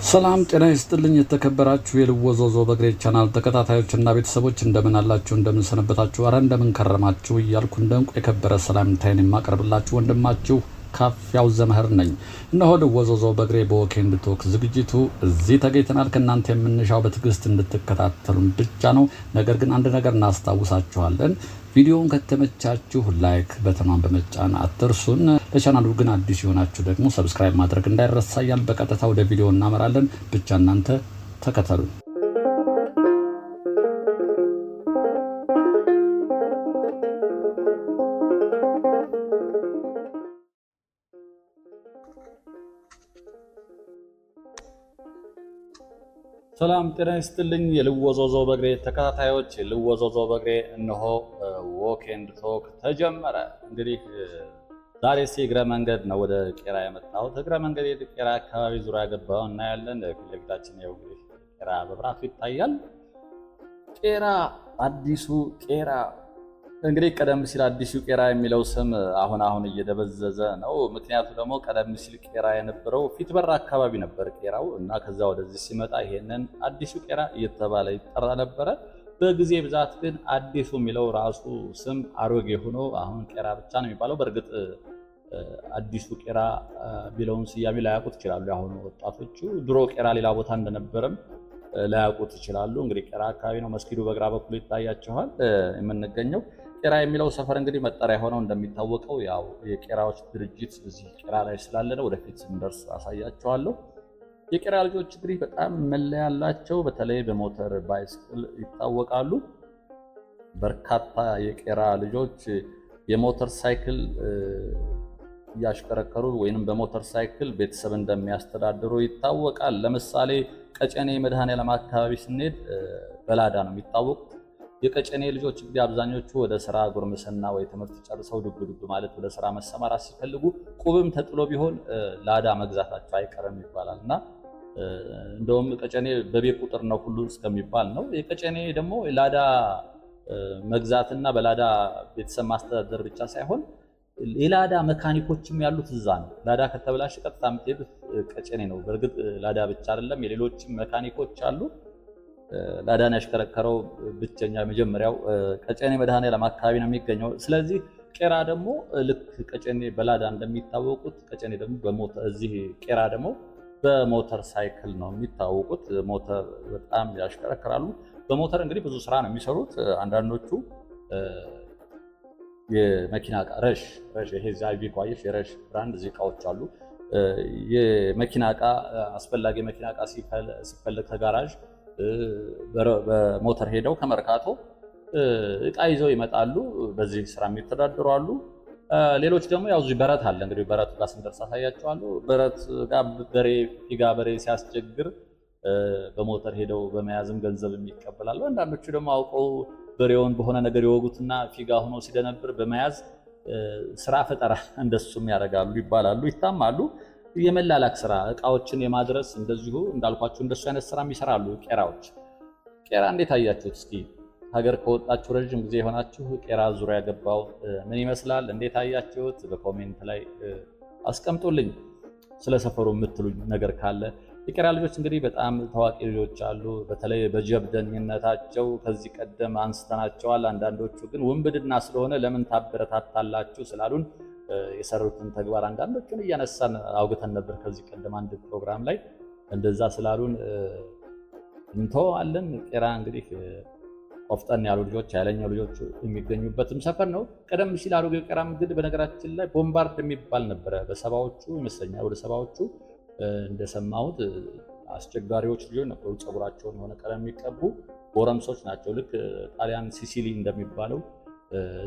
ሰላም ጤና ይስጥልኝ የተከበራችሁ የልወዞዞ በግሬ ቻናል ተከታታዮችና ቤተሰቦች እንደምን አላችሁ እንደምን ሰነበታችሁ አረ እንደምን ከረማችሁ እያልኩ እንደንቁ የከበረ ሰላምታዬን የማቀርብላችሁ ወንድማችሁ ካፊያው ዘመህር ነኝ። እነሆ ልወዞዞ በግሬ በወኬንድ ቶክ ዝግጅቱ እዚህ ተገኝተናል። ከእናንተ የምንሻው በትዕግስት እንድትከታተሉን ብቻ ነው። ነገር ግን አንድ ነገር እናስታውሳችኋለን። ቪዲዮውን ከተመቻችሁ ላይክ በተኗን በመጫን አትርሱን። ለቻናሉ ግን አዲስ የሆናችሁ ደግሞ ሰብስክራይብ ማድረግ እንዳይረሳ እያልን በቀጥታ ወደ ቪዲዮ እናመራለን። ብቻ እናንተ ተከተሉ። ሰላም ጤና ይስጥልኝ የልወዞዞ በግሬ ተከታታዮች፣ ልወዞዞ በግሬ እነሆ ዎክ ኤንድ ቶክ ተጀመረ። እንግዲህ ዛሬ እግረ መንገድ ነው ወደ ቄራ የመጣሁት። እግረ መንገድ ቄራ አካባቢ ዙሪያ ገባው እናያለን። ፊት ለፊታችን ያው እንግዲህ ቄራ በብራቱ ይታያል። ቄራ አዲሱ ቄራ እንግዲህ ቀደም ሲል አዲሱ ቄራ የሚለው ስም አሁን እየደበዘዘ ነው። ምክንያቱ ደግሞ ቀደም ሲል ቄራ የነበረው ፊት በር አካባቢ ነበር ቄራው እና ከዛ ወደዚህ ሲመጣ ይሄንን አዲሱ ቄራ እየተባለ ይጠራ ነበረ። በጊዜ ብዛት ግን አዲሱ የሚለው ራሱ ስም አሮጌ ሆኖ አሁን ቄራ ብቻ ነው የሚባለው። በእርግጥ አዲሱ ቄራ ቢለውን ስያሜ ላያውቁት ይችላሉ ያሁኑ ወጣቶቹ። ድሮ ቄራ ሌላ ቦታ እንደነበረም ላያውቁት ይችላሉ። እንግዲህ ቄራ አካባቢ ነው መስጊዱ በግራ በኩል ይታያቸዋል የምንገኘው። ቄራ የሚለው ሰፈር እንግዲህ መጠሪያ ሆነው እንደሚታወቀው ያው የቄራዎች ድርጅት እዚህ ቄራ ላይ ስላለ ነው። ወደፊት ስንደርስ አሳያቸዋለሁ። የቄራ ልጆች እንግዲህ በጣም መለያ ያላቸው፣ በተለይ በሞተር ባይስክል ይታወቃሉ። በርካታ የቄራ ልጆች የሞተር ሳይክል እያሽከረከሩ ወይንም በሞተር ሳይክል ቤተሰብ እንደሚያስተዳድሩ ይታወቃል። ለምሳሌ ቀጨኔ መድኃኔዓለም አካባቢ ስንሄድ በላዳ ነው የሚታወቁት። የቀጨኔ ልጆች እንግዲህ አብዛኞቹ ወደ ስራ ጉርምስና ወይ ትምህርት ጨርሰው ዱብ ማለት ወደ ስራ መሰማራት ሲፈልጉ ቁብም ተጥሎ ቢሆን ላዳ መግዛታቸው አይቀርም ይባላል እና እንደውም ቀጨኔ በቤት ቁጥር ነው ሁሉ እስከሚባል ነው። የቀጨኔ ደግሞ ላዳ መግዛትና በላዳ ቤተሰብ ማስተዳደር ብቻ ሳይሆን የላዳ መካኒኮችም ያሉት እዛ ነው። ላዳ ከተበላሽ ቀጥታ የምትሄዱት ቀጨኔ ነው። በእርግጥ ላዳ ብቻ አይደለም፣ የሌሎችም መካኒኮች አሉ። ላዳን ያሽከረከረው ብቸኛ መጀመሪያው ቀጨኔ መድኃኔዓለም አካባቢ ነው የሚገኘው። ስለዚህ ቄራ ደግሞ ልክ ቀጨኔ በላዳ እንደሚታወቁት ቀጨኔ ደግሞ በሞተር እዚህ ቄራ ደግሞ በሞተር ሳይክል ነው የሚታወቁት። ሞተር በጣም ያሽከረክራሉ። በሞተር እንግዲህ ብዙ ስራ ነው የሚሰሩት። አንዳንዶቹ የመኪና ዕቃ ረሽ ይሄ ዛይቪ ቋይፍ የረሽ ብራንድ እዚህ ዕቃዎች አሉ። የመኪና ዕቃ አስፈላጊ የመኪና ዕቃ ሲፈልግ ከጋራዥ በሞተር ሄደው ከመርካቶ ዕቃ ይዘው ይመጣሉ። በዚህ ስራ የሚተዳደሩ አሉ። ሌሎች ደግሞ ያው እዚህ በረት አለ። እንግዲህ በረቱ ጋር ስንደርስ አሳያቸዋለሁ። በረት ጋር ፊጋ በሬ ሲያስቸግር በሞተር ሄደው በመያዝም ገንዘብ የሚቀበላሉ። አንዳንዶቹ ደግሞ አውቀው በሬውን በሆነ ነገር ይወጉትና ፊጋ ሆኖ ሲደነብር በመያዝ ስራ ፈጠራ እንደሱም ያደርጋሉ ይባላሉ፣ ይታማሉ። የመላላክ ስራ እቃዎችን የማድረስ እንደዚሁ እንዳልኳችሁ እንደሱ አይነት ስራ ይሰራሉ ቄራዎች። ቄራ እንዴት አያችሁት? እስኪ ሀገር ከወጣችሁ ረጅም ጊዜ የሆናችሁ ቄራ ዙሪያ ገባው ምን ይመስላል? እንዴት አያችሁት? በኮሜንት ላይ አስቀምጡልኝ። ስለ ሰፈሩ የምትሉኝ ነገር ካለ የቄራ ልጆች እንግዲህ በጣም ታዋቂ ልጆች አሉ። በተለይ በጀብደኝነታቸው ከዚህ ቀደም አንስተናቸዋል። አንዳንዶቹ ግን ውንብድና ስለሆነ ለምን ታበረታታላችሁ ስላሉን የሰሩትን ተግባር አንዳንዶቹን እያነሳን አውግተን ነበር ከዚህ ቀደም አንድ ፕሮግራም ላይ። እንደዛ ስላሉን እንተዋለን። ቄራ እንግዲህ ቆፍጠን ያሉ ልጆች ኃይለኛው ልጆች የሚገኙበትም ሰፈር ነው። ቀደም ሲል አሮጌው ቄራም ግን በነገራችን ላይ ቦምባርድ የሚባል ነበረ። በሰባዎቹ ይመስለኛል ወደ ሰባዎቹ እንደሰማሁት አስቸጋሪዎች ልጆች ነበሩ። ፀጉራቸውን የሆነ ቀለም የሚቀቡ ጎረምሶች ናቸው። ልክ ጣሊያን ሲሲሊ እንደሚባለው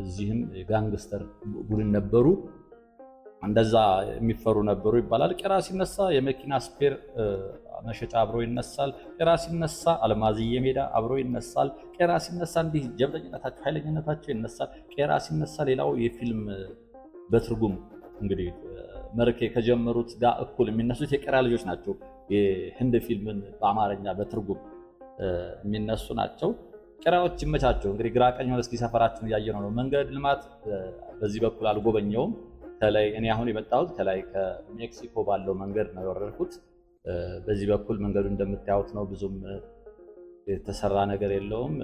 እዚህም ጋንግስተር ቡድን ነበሩ። እንደዛ የሚፈሩ ነበሩ ይባላል። ቄራ ሲነሳ የመኪና ስፔር መሸጫ አብሮ ይነሳል። ቄራ ሲነሳ አልማዝዬ ሜዳ አብሮ ይነሳል። ቄራ ሲነሳ እንዲህ ጀብደኝነታቸው ኃይለኝነታቸው ይነሳል። ቄራ ሲነሳ ሌላው የፊልም በትርጉም እንግዲህ መርኬ ከጀመሩት ጋር እኩል የሚነሱት የቄራ ልጆች ናቸው። የህንድ ፊልምን በአማርኛ በትርጉም የሚነሱ ናቸው። ቄራዎች ይመቻቸው። እንግዲህ ግራ ቀኝ ሆነ እስኪ ሰፈራችን እያየነው ነው። መንገድ ልማት በዚህ በኩል አልጎበኘውም። ከላይ እኔ አሁን የመጣሁት ከላይ ከሜክሲኮ ባለው መንገድ ነው የወረድኩት። በዚህ በኩል መንገዱ እንደምታዩት ነው። ብዙም የተሰራ ነገር የለውም።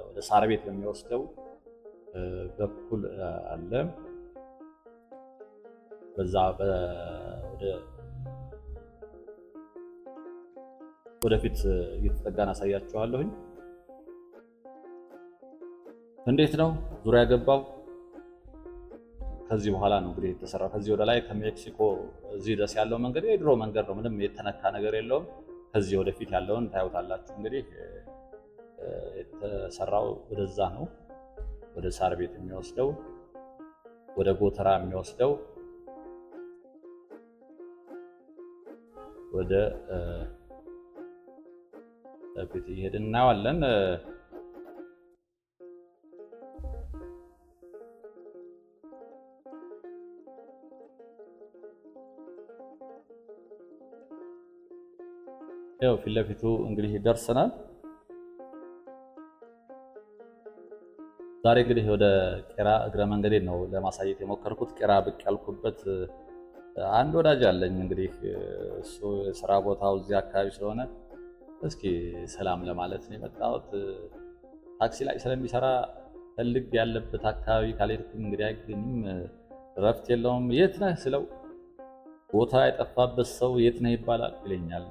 ወደ ሳር ቤት በሚወስደው በኩል አለ። በዛ ወደፊት እየተጠጋን አሳያችኋለሁኝ። እንዴት ነው ዙሪያ ገባው? ከዚህ በኋላ ነው እንግዲህ የተሰራው። ከዚህ ወደ ላይ ከሜክሲኮ እዚህ ድረስ ያለው መንገድ የድሮ መንገድ ነው። ምንም የተነካ ነገር የለውም። ከዚህ ወደፊት ያለውን ታዩታላችሁ። እንግዲህ የተሰራው ወደዛ ነው፣ ወደ ሳር ቤት የሚወስደው፣ ወደ ጎተራ የሚወስደው፣ ወደ ቤት እየሄድን እናየዋለን። ያው ፊት ለፊቱ እንግዲህ ደርሰናል። ዛሬ እንግዲህ ወደ ቄራ እግረ መንገዴ ነው ለማሳየት የሞከርኩት። ቄራ ብቅ ያልኩበት አንድ ወዳጅ አለኝ። እንግዲህ እሱ የሥራ ቦታው እዚህ አካባቢ ስለሆነ እስኪ ሰላም ለማለት ነው የመጣሁት። ታክሲ ላይ ስለሚሰራ ፈልግ ያለበት አካባቢ ካልሄድኩኝ እንግዲህ አይገኝም፣ እረፍት የለውም። የት ነህ ስለው ቦታ የጠፋበት ሰው የት ነህ ይባላል ይለኛል።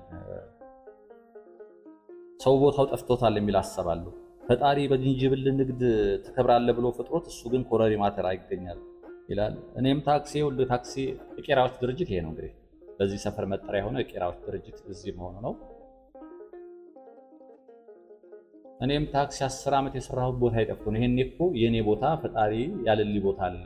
ሰው ቦታው ጠፍቶታል የሚል አሰባለሁ። ፈጣሪ በጅንጅብል ንግድ ትከብራለህ ብሎ ፍጥሮት፣ እሱ ግን ኮረሪማ ተራ ይገኛል ይላል። እኔም ታክሲ የቄራዎች ድርጅት ይሄ ነው እንግዲህ በዚህ ሰፈር መጠሪያ የሆነ የቄራዎች ድርጅት እዚህ መሆኑ ነው። እኔም ታክሲ 10 ዓመት የሰራሁት ቦታ ይጠፍቶ ነው። ይሄኔ እኮ የኔ ቦታ ፈጣሪ ያለልኝ ቦታ አለ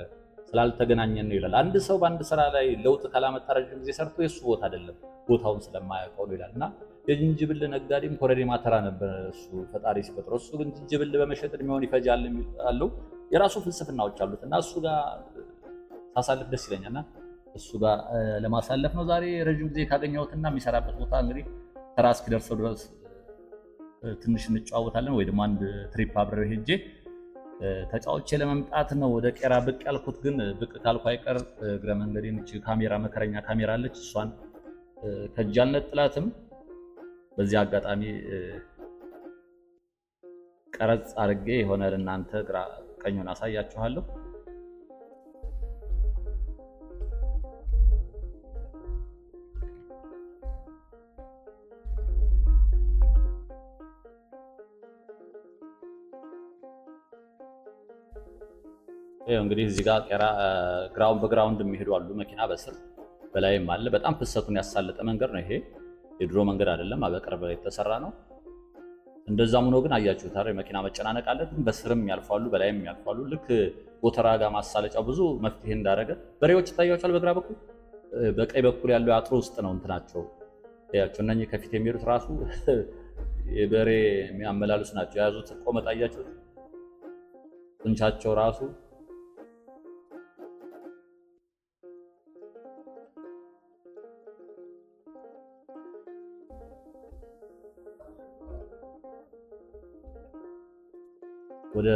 ስላልተገናኘን ነው ይላል። አንድ ሰው በአንድ ስራ ላይ ለውጥ ካላመጣ ረጅም ጊዜ ሰርቶ የሱ ቦታ አይደለም ቦታውን ስለማያውቀው ነው ይላል። እና የጅንጅብል ነጋዴም ኮረሪማ ተራ ነበር እሱ ፈጣሪ ሲፈጥረው። እሱ ግን ጅንጅብል በመሸጥ እድሜውን ይፈጃል አለው። የራሱ ፍልስፍናዎች አሉት እና እሱ ጋር ሳሳልፍ ደስ ይለኛልና እሱ ጋር ለማሳለፍ ነው ዛሬ ረጅም ጊዜ ካገኘሁትና የሚሰራበት ቦታ እንግዲህ ተራ እስኪደርሰው ድረስ ትንሽ እንጨዋወታለን ወይ ደግሞ አንድ ትሪፕ አብረው ሄጄ ተጫውቼ ለመምጣት ነው ወደ ቄራ ብቅ ያልኩት። ግን ብቅ ካልኩ አይቀር እግረ መንገዴን እቺ ካሜራ መከረኛ ካሜራ አለች፣ እሷን ከእጅ አልነጥላትም። በዚህ አጋጣሚ ቀረጽ አድርጌ የሆነ ለእናንተ ግራ ቀኙን አሳያችኋለሁ። ይሄው እንግዲህ እዚህ ጋር ቄራ በግራውንድ የሚሄዱ አሉ፣ መኪና በስር በላይም አለ። በጣም ፍሰቱን ያሳለጠ መንገድ ነው ይሄ። የድሮ መንገድ አይደለም፣ በቅርብ የተሰራ ነው። እንደዛም ሆኖ ግን አያችሁት አይደል መኪና መጨናነቅ አለ። ግን በስርም ያልፋሉ በላይም ያልፋሉ። ልክ ጎተራ ጋር ማሳለጫው ብዙ መፍትሄ እንዳደረገ በሬዎች ይታያቸዋል። በግራ በኩል በቀኝ በኩል ያለው አጥሩ ውስጥ ነው እንትናቸው ያያችሁ። እነኚህ ከፊት የሚሄዱት ራሱ የበሬ የሚያመላልሱ ናቸው። የያዙት ቆመጥ አያችሁት፣ ጡንቻቸው ራሱ ወደ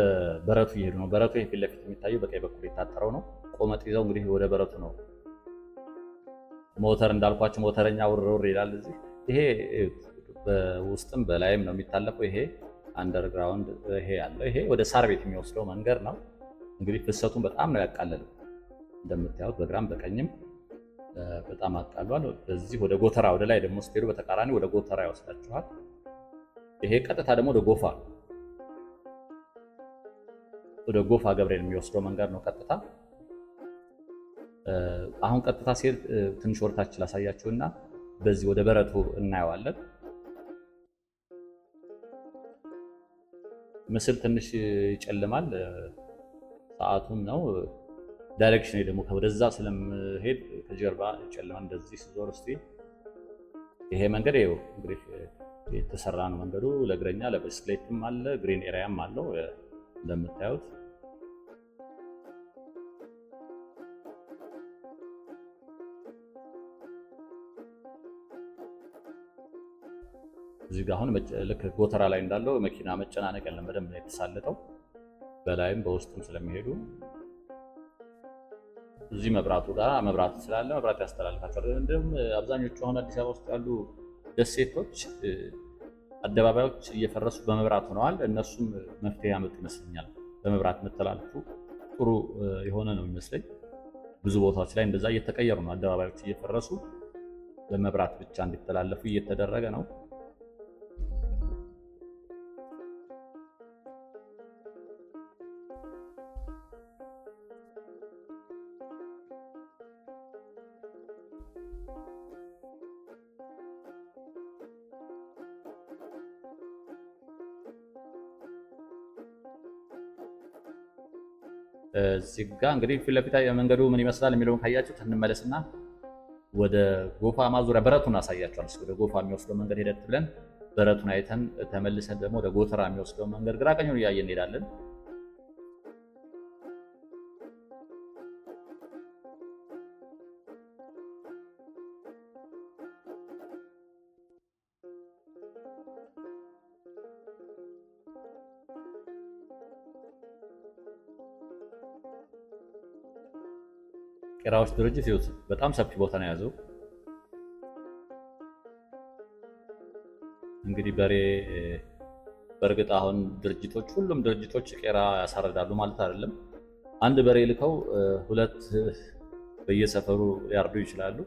በረቱ እየሄዱ ነው። በረቱ ይሄ ፊት ለፊት የሚታየው በቀኝ በኩል የታጠረው ነው። ቆመጥ ይዘው እንግዲህ ወደ በረቱ ነው። ሞተር እንዳልኳቸው ሞተረኛ ውርውር ይላል። እዚህ ይሄ በውስጥም በላይም ነው የሚታለፈው። ይሄ አንደርግራውንድ ይሄ ያለው ይሄ ወደ ሳር ቤት የሚወስደው መንገድ ነው። እንግዲህ ፍሰቱን በጣም ነው ያቃለለው። እንደምታዩት በግራም በቀኝም በጣም አቃሏል። በዚህ ወደ ጎተራ ወደ ላይ ደግሞ ስትሄዱ በተቃራኒ ወደ ጎተራ ይወስዳችኋል። ይሄ ቀጥታ ደግሞ ወደ ጎፋ ገብርኤል የሚወስደው መንገድ ነው ቀጥታ። አሁን ቀጥታ ሲሄድ ትንሽ ወርታች ላሳያችሁና በዚህ ወደ በረቱ እናየዋለን። ምስል ትንሽ ይጨልማል፣ ሰዓቱን ነው ዳይሬክሽን ደግሞ ወደዛ ስለምሄድ ከጀርባ ይጨልማል። እንደዚህ ሲዞር እስቲ ይሄ መንገድ ይኸው እንግዲህ የተሰራ ነው መንገዱ። ለእግረኛ ለብስክሌትም አለ፣ ግሪን ኤሪያም አለው እንደምታዩት። እዚህ ጋር አሁን ልክ ጎተራ ላይ እንዳለው መኪና መጨናነቅ የለም፣ በደንብ ነው የተሳለጠው። በላይም በውስጥም ስለሚሄዱ እዚህ መብራቱ ጋር መብራት ስላለ መብራት ያስተላልፋቸዋል። እንደውም አብዛኞቹ አሁን አዲስ አበባ ውስጥ ያሉ ደሴቶች አደባባዮች እየፈረሱ በመብራት ሆነዋል። እነሱም መፍትሄ ያመጡ ይመስለኛል። በመብራት መተላለፉ ጥሩ የሆነ ነው ይመስለኝ። ብዙ ቦታዎች ላይ እንደዛ እየተቀየሩ ነው። አደባባዮች እየፈረሱ በመብራት ብቻ እንዲተላለፉ እየተደረገ ነው። እዚህ ጋ እንግዲህ ፊት ለፊት መንገዱ ምን ይመስላል የሚለውን ካያችሁት እንመለስና ወደ ጎፋ ማዞሪያ በረቱን አሳያችኋለሁ። ወደ ጎፋ የሚወስደው መንገድ ሄደት ብለን በረቱን አይተን ተመልሰን ደግሞ ወደ ጎተራ የሚወስደው መንገድ ግራ ቀኙን እያየን እንሄዳለን። ቄራዎች ድርጅት ይኸው በጣም ሰፊ ቦታ ነው የያዘው። እንግዲህ በሬ በእርግጥ አሁን ድርጅቶች ሁሉም ድርጅቶች ቄራ ያሳርዳሉ ማለት አይደለም። አንድ በሬ ልከው ሁለት በየሰፈሩ ሊያርዱ ይችላሉ።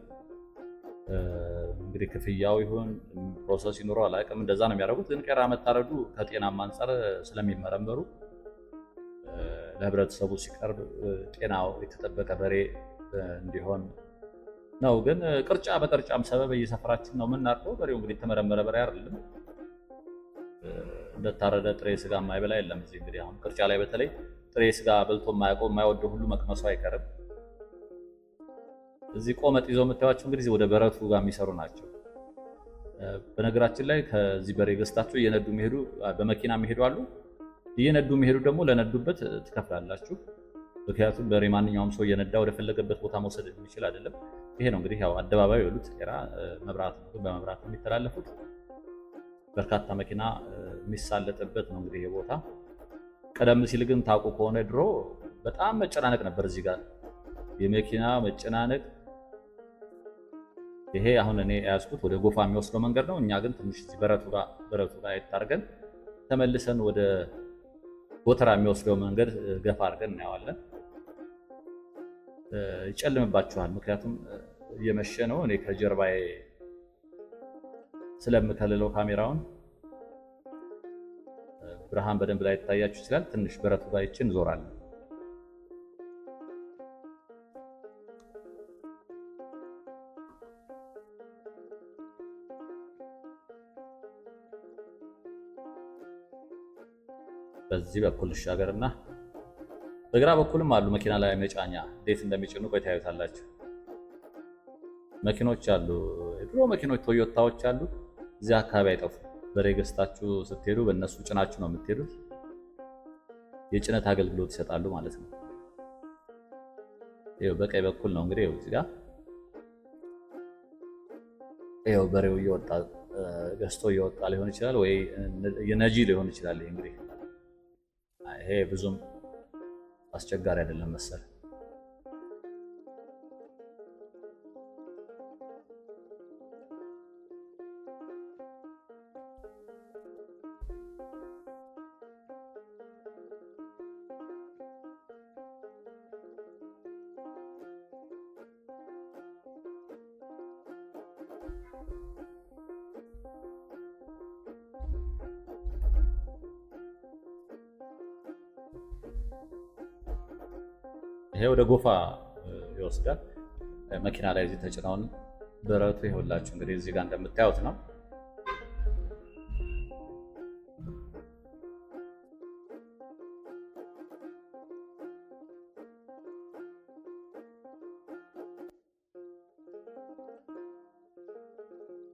እንግዲህ ክፍያው ይሁን ፕሮሰስ ይኖረው አላውቅም፣ እንደዛ ነው የሚያደርጉት። ግን ቄራ መታረዱ ከጤናም አንፃር ስለሚመረመሩ ለህብረተሰቡ ሲቀርብ ጤናው የተጠበቀ በሬ እንዲሆን ነው። ግን ቅርጫ በቅርጫም ሰበብ እየሰፈራችን ነው የምናርደው። በሬው እንግዲህ የተመረመረ በሬ አይደለም። እንደታረደ ጥሬ ስጋ የማይበላ የለም እዚህ። እንግዲህ አሁን ቅርጫ ላይ በተለይ ጥሬ ስጋ በልቶ የማያውቀው የማይወደው ሁሉ መቅመሱ አይቀርም። እዚህ ቆመጥ ይዘው የምታዩቸው እንግዲህ ወደ በረቱ ጋር የሚሰሩ ናቸው። በነገራችን ላይ ከዚህ በሬ ገዝታችሁ እየነዱ የሚሄዱ በመኪና የሚሄዱ አሉ። እየነዱ የሚሄዱ ደግሞ ለነዱበት ትከፍላላችሁ። ምክንያቱም በሬ ማንኛውም ሰው እየነዳ ወደፈለገበት ቦታ መውሰድ የሚችል አይደለም። ይሄ ነው እንግዲህ ያው አደባባዩ የሉት ቄራ መብራት ነው። በመብራት ነው የሚተላለፉት። በርካታ መኪና የሚሳለጥበት ነው እንግዲህ ይሄ ቦታ። ቀደም ሲል ግን ታውቁ ከሆነ ድሮ በጣም መጨናነቅ ነበር እዚህ ጋር የመኪና መጨናነቅ። ይሄ አሁን እኔ ያዝኩት ወደ ጎፋ የሚወስደው መንገድ ነው። እኛ ግን ትንሽ እዚህ በረቱ ጋር አይታርገን ተመልሰን ወደ ጎተራ የሚወስደው መንገድ ገፋ አድርገን እናየዋለን። ይጨልምባችኋል፣ ምክንያቱም እየመሸ ነው። እኔ ከጀርባዬ ስለምከልለው ካሜራውን ብርሃን በደንብ ላይ ይታያችሁ ይችላል። ትንሽ በረቱ ጋር ይችን እንዞራለን። በዚህ በኩል ልሻገርና በግራ በኩልም አሉ መኪና ላይ መጫኛ። እንዴት እንደሚጭኑ ቆይ ታዩታላችሁ። መኪኖች አሉ፣ የድሮ መኪኖች ቶዮታዎች አሉ። እዚህ አካባቢ አይጠፉ። በሬ ገዝታችሁ ስትሄዱ በእነሱ ጭናችሁ ነው የምትሄዱት። የጭነት አገልግሎት ይሰጣሉ ማለት ነው። ይኸው በቀኝ በኩል ነው እንግዲህ እዚህ ጋር ይኸው በሬው እየወጣ ገዝቶ እየወጣ ሊሆን ይችላል፣ ወይ የነጂ ሊሆን ይችላል። እንግዲህ ይሄ ብዙም አስቸጋሪ አይደለም መሰል። ይሄ ወደ ጎፋ ይወስዳል። መኪና ላይ እዚህ ተጭነውን በረቱ ይኸውላችሁ እንግዲህ እዚህ ጋር እንደምታዩት ነው።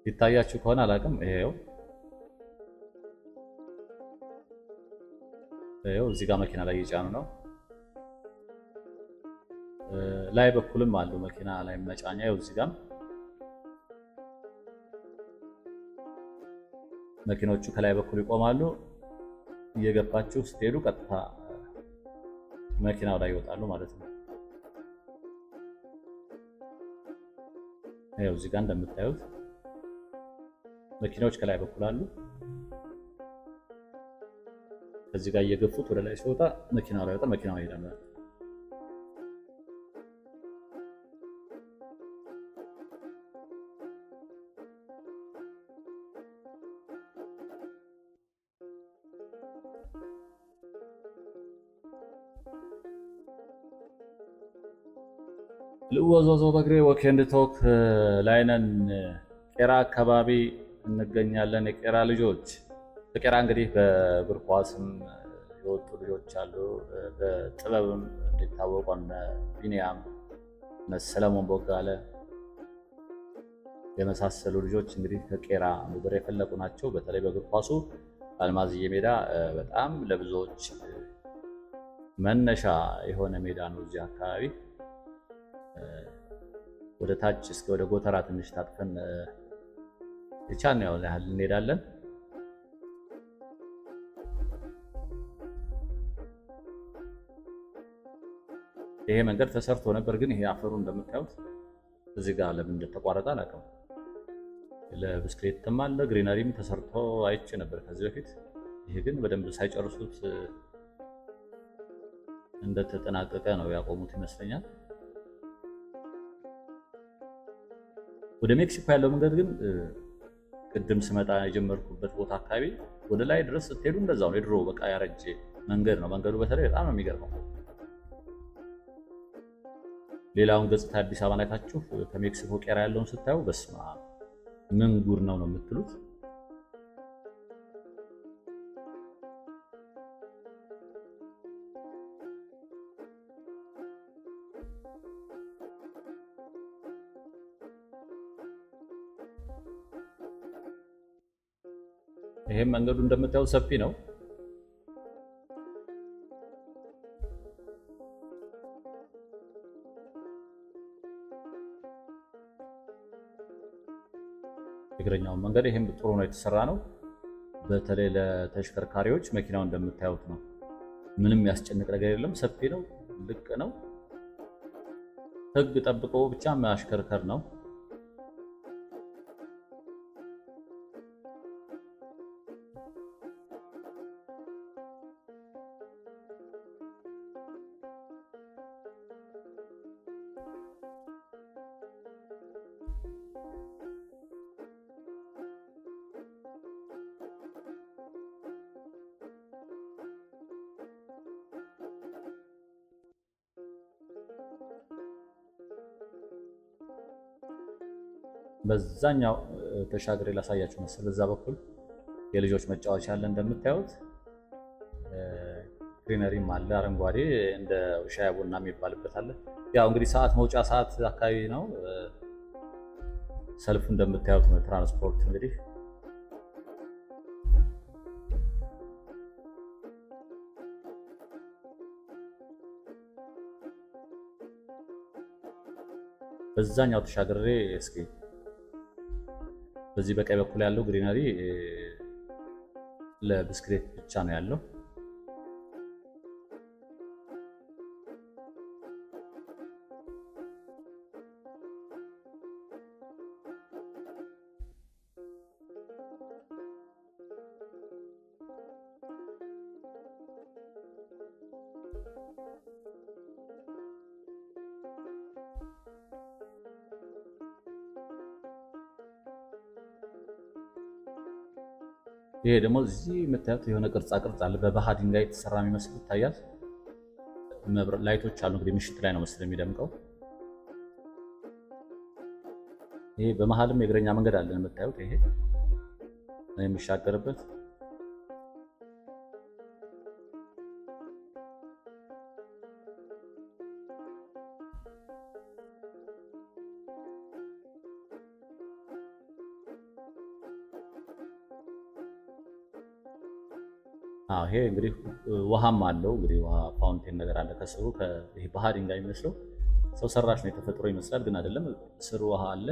ይታያችሁ ከሆነ አላውቅም። ይሄው እዚህ ጋር መኪና ላይ እየጫኑ ነው። ላይ በኩልም አሉ መኪና ላይ መጫኛ። ይኸው እዚህ ጋር መኪኖቹ ከላይ በኩል ይቆማሉ። እየገፋችሁ ስትሄዱ ቀጥታ መኪናው ላይ ይወጣሉ ማለት ነው። ያው እዚህ ጋር እንደምታዩት መኪናዎች ከላይ በኩል አሉ። ከዚህ ጋር እየገፉት ወደ ላይ ሲወጣ መኪናው ላይ ወጣ፣ መኪናው ይሄዳል። ልወዞዞ በእግሬ ወክ ኤንድ ቶክ ላይ ነን። ቄራ አካባቢ እንገኛለን። የቄራ ልጆች በቄራ እንግዲህ በእግር ኳስም የወጡ ልጆች አሉ። በጥበብም እንዲታወቁ እነ ቢኒያም እነ ሰለሞን ቦጋለ የመሳሰሉ ልጆች እንግዲህ ከቄራ ምድር የፈለቁ ናቸው። በተለይ በእግር ኳሱ አልማዝዬ ሜዳ በጣም ለብዙዎች መነሻ የሆነ ሜዳ ነው። እዚህ አካባቢ ወደ ታች እስከ ወደ ጎተራ ትንሽ ታጥፈን የቻልን ያህል እንሄዳለን። ይሄ መንገድ ተሰርቶ ነበር፣ ግን ይሄ አፈሩ እንደምታዩት እዚህ ጋር ለምን እንደተቋረጠ አላውቅም። ለብስክሌትም አለ ግሪነሪም ተሰርቶ አይቼ ነበር ከዚህ በፊት። ይሄ ግን በደንብ ሳይጨርሱት እንደተጠናቀቀ ነው ያቆሙት ይመስለኛል። ወደ ሜክሲኮ ያለው መንገድ ግን ቅድም ስመጣ የጀመርኩበት ቦታ አካባቢ ወደ ላይ ድረስ ስትሄዱ እንደዛው ነው። የድሮ በቃ ያረጀ መንገድ ነው። መንገዱ በተለይ በጣም ነው የሚገርመው። ሌላውን ገጽታ አዲስ አበባ አይታችሁ ከሜክሲኮ ቄራ ያለውን ስታዩ በስማ ምን ጉር ነው የምትሉት። ይሄም መንገዱ እንደምታዩት ሰፊ ነው። የእግረኛውን መንገድ ይሄም ጥሩ ነው የተሰራ ነው። በተለይ ለተሽከርካሪዎች መኪናው እንደምታዩት ነው። ምንም ያስጨንቅ ነገር የለም። ሰፊ ነው፣ ልቅ ነው። ሕግ ጠብቆ ብቻ ማሽከርከር ነው። በዛኛው ተሻግሬ ላሳያችሁ መሰል። በዛ በኩል የልጆች መጫወቻ አለ እንደምታዩት። ግሪነሪም አለ አረንጓዴ፣ እንደ ሻይ ቡና የሚባልበት አለ። ያው እንግዲህ ሰዓት መውጫ ሰዓት አካባቢ ነው። ሰልፉ እንደምታዩት ነው። ትራንስፖርት እንግዲህ በዛኛው ተሻግሬ እስኪ በዚህ በቀኝ በኩል ያለው ግሪነሪ ለብስክሌት ብቻ ነው ያለው። ይሄ ደግሞ እዚህ የምታዩት የሆነ ቅርጻ ቅርጽ አለ። በባህ ድንጋይ የተሰራ የሚመስል ይታያል። ላይቶች አሉ። እንግዲህ ምሽት ላይ ነው መሰለኝ የሚደምቀው። ይሄ በመሃልም የእግረኛ መንገድ አለ የምታዩት። ይሄ ነው የሚሻገርበት። ይሄ እንግዲህ ውሃም አለው። እንግዲህ ውሃ ፋውንቴን ነገር አለ ከስሩ። ይሄ ባህር ድንጋይ የሚመስለው ሰው ሰራሽ ነው፣ የተፈጥሮ ይመስላል ግን አይደለም። ስሩ ውሃ አለ፣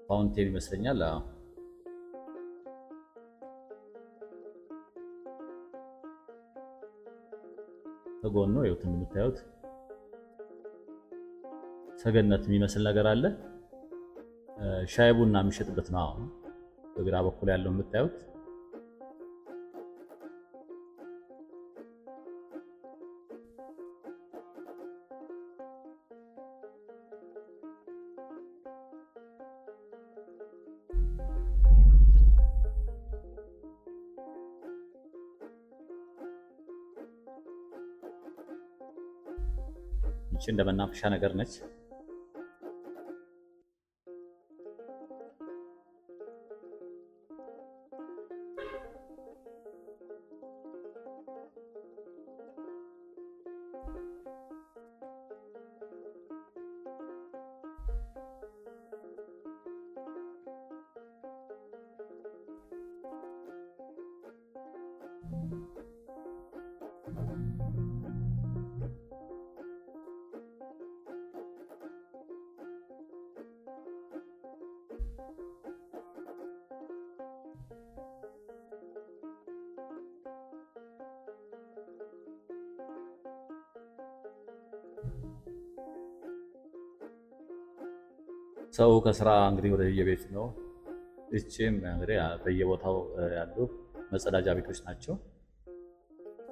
ፋውንቴን ይመስለኛል። ከጎኑ ይኸው እንደምታዩት ሰገነት የሚመስል ነገር አለ። ሻይ ቡና የሚሸጥበት ነው። አሁን በግራ በኩል ያለው የምታዩት ይቺ እንደ መናፈሻ ነገር ነች። ሰው ከስራ እንግዲህ ወደ የቤት ነው። እቺም እንግዲህ በየቦታው ያሉ መጸዳጃ ቤቶች ናቸው።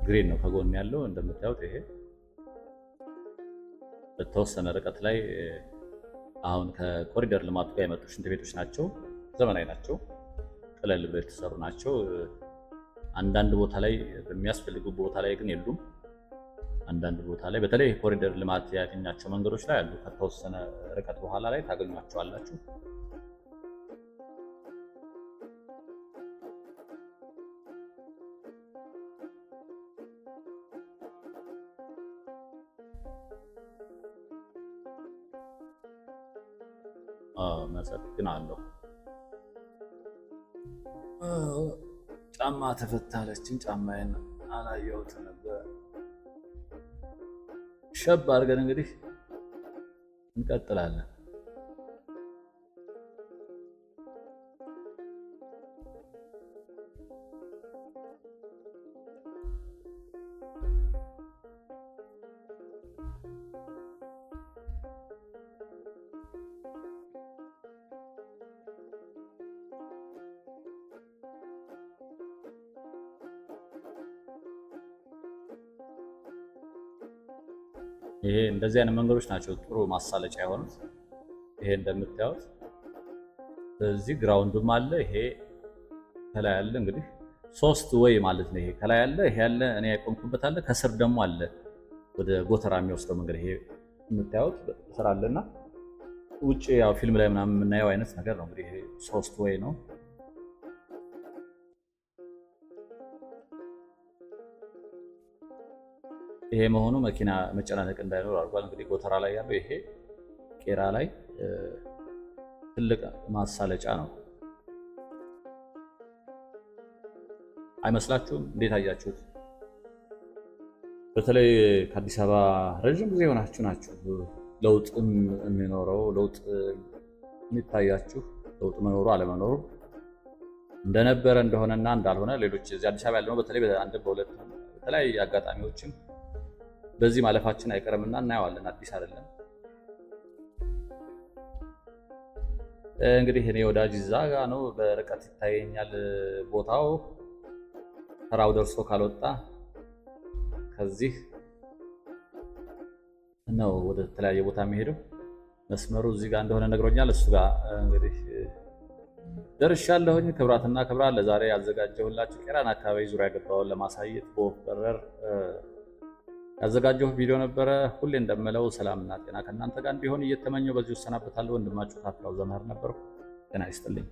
ግሪን ነው ከጎን ያለው እንደምታዩት። ይሄ በተወሰነ ርቀት ላይ አሁን ከኮሪደር ልማቱ ጋር የመጡ ሽንት ቤቶች ናቸው። ዘመናዊ ናቸው፣ ቀለል ብለው የተሰሩ ናቸው። አንዳንድ ቦታ ላይ በሚያስፈልጉ ቦታ ላይ ግን የሉም። አንዳንድ ቦታ ላይ በተለይ ኮሪደር ልማት ያገኛቸው መንገዶች ላይ አሉ። ከተወሰነ ርቀት በኋላ ላይ ታገኟቸዋላችሁ። አመሰግናለሁ። ጫማ ተፈታለችን። ጫማዬን አላየሁት ነበር። ሸብ አድርገን እንግዲህ እንቀጥላለን። ይሄ እንደዚህ አይነት መንገዶች ናቸው ጥሩ ማሳለጫ የሆኑት። ይሄ እንደምታዩት በዚህ ግራውንድም አለ። ይሄ ከላይ አለ። እንግዲህ ሶስት ወይ ማለት ነው። ይሄ ከላይ አለ፣ ይሄ አለ፣ እኔ ያቆምኩበት አለ፣ ከስር ደግሞ አለ ወደ ጎተራ የሚወስደው መንገድ። ይሄ የምታዩት ስራ አለና ውጭ ያው ፊልም ላይ ምናምን የምናየው አይነት ነገር ነው። እንግዲህ ይሄ ሶስት ወይ ነው። ይሄ መሆኑ መኪና መጨናነቅ እንዳይኖር አድርጓል። እንግዲህ ጎተራ ላይ ያለው ይሄ ቄራ ላይ ትልቅ ማሳለጫ ነው። አይመስላችሁም? እንዴት አያችሁት? በተለይ ከአዲስ አበባ ረዥም ጊዜ የሆናችሁ ናችሁ ለውጥም የሚኖረው ለውጥ የሚታያችሁ ለውጥ መኖሩ አለመኖሩ እንደነበረ እንደሆነና እንዳልሆነ ሌሎች እዚህ አዲስ አበባ ያለነው በተለይ በአንድ በሁለት በተለያዩ አጋጣሚዎችም በዚህ ማለፋችን አይቀርምና እናየዋለን። አዲስ አይደለም። እንግዲህ እኔ ወዳጅ እዛ ጋ ነው፣ በርቀት ይታየኛል ቦታው። ተራው ደርሶ ካልወጣ ከዚህ ነው ወደ ተለያየ ቦታ የሚሄደው። መስመሩ እዚህ ጋር እንደሆነ ነግሮኛል። እሱ ጋር እንግዲህ ደርሻለሁኝ። ክብራትና ክብራት ለዛሬ ያዘጋጀሁላችሁ ቄራን አካባቢ ዙሪያ ገባውን ለማሳየት በወፍ በረር ያዘጋጀሁ ቪዲዮ ነበረ። ሁሌ እንደምለው ሰላምና ጤና ከእናንተ ጋር እንዲሆን እየተመኘው በዚሁ እሰናበታለሁ። ወንድማችሁ ታፍራው ዘመር ነበርኩ። ጤና ይስጥልኝ።